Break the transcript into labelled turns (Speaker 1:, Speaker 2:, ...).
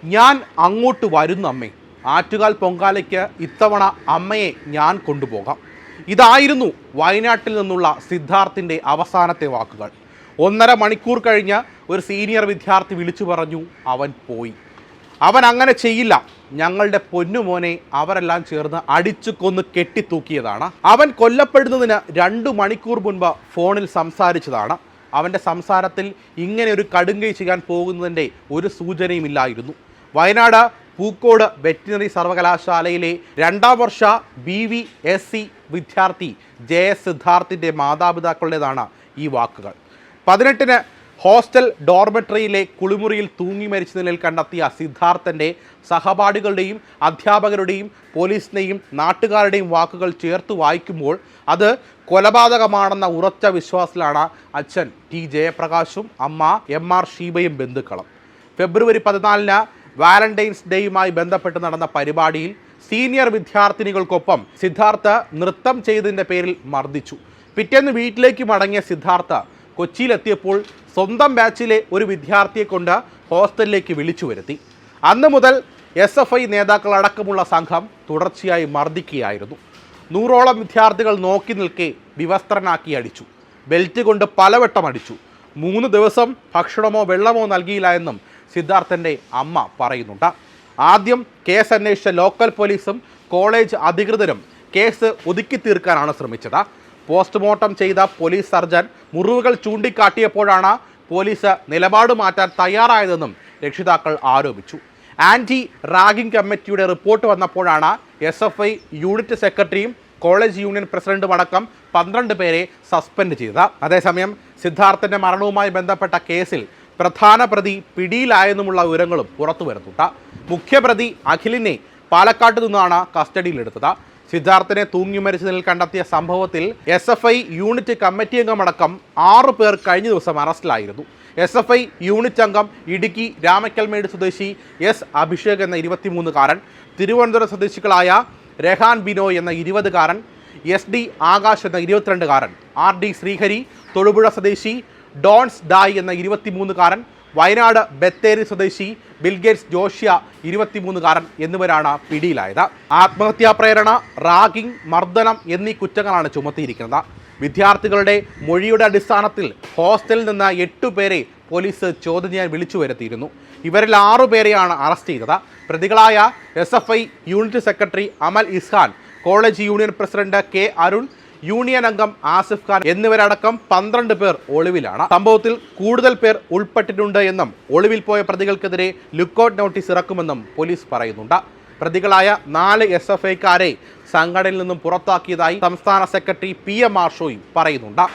Speaker 1: ഞാൻ അങ്ങോട്ട് വരുന്നു അമ്മേ, ആറ്റുകാൽ പൊങ്കാലയ്ക്ക് ഇത്തവണ അമ്മയെ ഞാൻ കൊണ്ടുപോകാം. ഇതായിരുന്നു വയനാട്ടിൽ നിന്നുള്ള സിദ്ധാർത്ഥിൻ്റെ അവസാനത്തെ വാക്കുകൾ. 1.5 മണിക്കൂർ കഴിഞ്ഞ് ഒരു സീനിയർ വിദ്യാർത്ഥി വിളിച്ചു പറഞ്ഞു അവൻ പോയി. അവൻ അങ്ങനെ ചെയ്യില്ല, ഞങ്ങളുടെ പൊന്നുമോനെ അവരെല്ലാം ചേർന്ന് അടിച്ചു കൊന്ന് കെട്ടിത്തൂക്കിയതാണ്. അവൻ കൊല്ലപ്പെടുന്നതിന് 2 മണിക്കൂർ മുൻപ് ഫോണിൽ സംസാരിച്ചതാണ്. അവൻ്റെ സംസാരത്തിൽ ഇങ്ങനെ ഒരു കടുങ്കൈ ചെയ്യാൻ പോകുന്നതിൻ്റെ ഒരു സൂചനയുമില്ലായിരുന്നു. വയനാട് പൂക്കോട് വെറ്റിനറി സർവകലാശാലയിലെ 2ാം വർഷ BVSC വിദ്യാർത്ഥി JS സിദ്ധാർത്ഥിൻ്റെ മാതാപിതാക്കളുടേതാണ് ഈ വാക്കുകൾ. 18-ന് ഹോസ്റ്റൽ ഡോർമെട്രിയിലെ കുളിമുറിയിൽ തൂങ്ങി മരിച്ച നിലയിൽ കണ്ടെത്തിയ സിദ്ധാർത്ഥൻ്റെ സഹപാഠികളുടെയും അധ്യാപകരുടെയും പോലീസിൻ്റെയും നാട്ടുകാരുടെയും വാക്കുകൾ ചേർത്ത് വായിക്കുമ്പോൾ അത് കൊലപാതകമാണെന്ന ഉറച്ച വിശ്വാസത്തിലാണ് അച്ഛൻ T ജയപ്രകാശും അമ്മ MR ഷീബയും ബന്ധുക്കളും. ഫെബ്രുവരി 14-ന് വാലന്റൈൻസ് ഡേയുമായി ബന്ധപ്പെട്ട് നടന്ന പരിപാടിയിൽ സീനിയർ വിദ്യാർത്ഥിനികൾക്കൊപ്പം സിദ്ധാർത്ഥ നൃത്തം ചെയ്തതിൻ്റെ പേരിൽ മർദ്ദിച്ചു. പിറ്റേന്ന് വീട്ടിലേക്ക് മടങ്ങിയ സിദ്ധാർത്ഥ കൊച്ചിയിലെത്തിയപ്പോൾ സ്വന്തം ബാച്ചിലെ ഒരു വിദ്യാർത്ഥിയെ കൊണ്ട് ഹോസ്റ്റലിലേക്ക് വിളിച്ചു വരുത്തി. അന്ന് മുതൽ SFI നേതാക്കളടക്കമുള്ള സംഘം തുടർച്ചയായി മർദ്ദിക്കുകയായിരുന്നു. 100ഓളം വിദ്യാർത്ഥികൾ നോക്കി നിൽക്കെ വിവസ്ത്രനാക്കി അടിച്ചു. ബെൽറ്റ് കൊണ്ട് പലവട്ടം അടിച്ചു. 3 ദിവസം ഭക്ഷണമോ വെള്ളമോ നൽകിയില്ല എന്നും സിദ്ധാർത്ഥൻ്റെ അമ്മ പറയുന്നുണ്ട്. ആദ്യം കേസ് അന്വേഷിച്ച ലോക്കൽ പോലീസും കോളേജ് അധികൃതരും കേസ് ഒതുക്കി തീർക്കാനാണ് ശ്രമിച്ചത്. പോസ്റ്റ്മോർട്ടം ചെയ്ത പോലീസ് സർജൻ മുറിവുകൾ ചൂണ്ടിക്കാട്ടിയപ്പോഴാണ് പോലീസ് നിലപാട് മാറ്റാൻ തയ്യാറായതെന്നും രക്ഷിതാക്കൾ ആരോപിച്ചു. ആൻറ്റി റാഗിംഗ് കമ്മിറ്റിയുടെ റിപ്പോർട്ട് വന്നപ്പോഴാണ് SFI യൂണിറ്റ് സെക്രട്ടറിയും കോളേജ് യൂണിയൻ പ്രസിഡന്റും അടക്കം 12 പേരെ സസ്പെൻഡ് ചെയ്തത്. അതേസമയം സിദ്ധാർത്ഥൻ്റെ മരണവുമായി ബന്ധപ്പെട്ട കേസിൽ പ്രധാന പ്രതി പിടിയിലായെന്നുമുള്ള വിവരങ്ങളും പുറത്തു വരുന്നുണ്ട്. മുഖ്യപ്രതി അഖിലിനെ പാലക്കാട്ട് നിന്നാണ് കസ്റ്റഡിയിലെടുത്തത്. സിദ്ധാർത്ഥനെ തൂങ്ങി മരിച്ച നിലയിൽ കണ്ടെത്തിയ സംഭവത്തിൽ SFI യൂണിറ്റ് കമ്മിറ്റി അംഗമടക്കം 6 പേർ കഴിഞ്ഞ ദിവസം അറസ്റ്റിലായിരുന്നു. SFI യൂണിറ്റ് അംഗം ഇടുക്കി രാമക്കൽമേട് സ്വദേശി S അഭിഷേക് എന്ന 23-കാരൻ, തിരുവനന്തപുരം സ്വദേശികളായ രഹാൻ ബിനോയ് എന്ന 20-കാരൻ, SD ആകാശ് എന്ന 22-കാരൻ, RD ശ്രീഹരി, തൊടുപുഴ സ്വദേശി ഡോൺസ് ഡായ് എന്ന 23-കാരൻ, വയനാട് ബത്തേരി സ്വദേശി ബിൽഗേറ്റ്സ് ജോഷ്യ 23-കാരൻ എന്നിവരാണ് പിടിയിലായത്. ആത്മഹത്യാ പ്രേരണ, റാഗിംഗ്, മർദ്ദനം എന്നീ കുറ്റങ്ങളാണ് ചുമത്തിയിരിക്കുന്നത്. വിദ്യാർത്ഥികളുടെ മൊഴിയുടെ അടിസ്ഥാനത്തിൽ ഹോസ്റ്റലിൽ നിന്ന് 8 പേരെ പോലീസ് ചോദ്യം ചെയ്യാൻ വിളിച്ചു വരുത്തിയിരുന്നു. ഇവരിൽ 6 പേരെയാണ് അറസ്റ്റ് ചെയ്തത്. പ്രതികളായ SFI unit secretary Amal Izhan, college union president K Arun, union അംഗം ആസിഫ് ഖാൻ എന്നിവരടക്കം 12 പേർ ഒളിവിലാണ്. സംഭവത്തിൽ കൂടുതൽ പേർ ഉൾപ്പെട്ടിട്ടുണ്ട് എന്നും ഒളിവിൽ പോയ പ്രതികൾക്കെതിരെ ലുക്കൌട്ട് നോട്ടീസ് ഇറക്കുമെന്നും പോലീസ് പറയുന്നുണ്ട്. പ്രതികളായ 4 SFIക്കാരെ സംഘടനയിൽ നിന്നും പുറത്താക്കിയതായി സംസ്ഥാന സെക്രട്ടറി PM ആർഷോയും പറയുന്നുണ്ട്.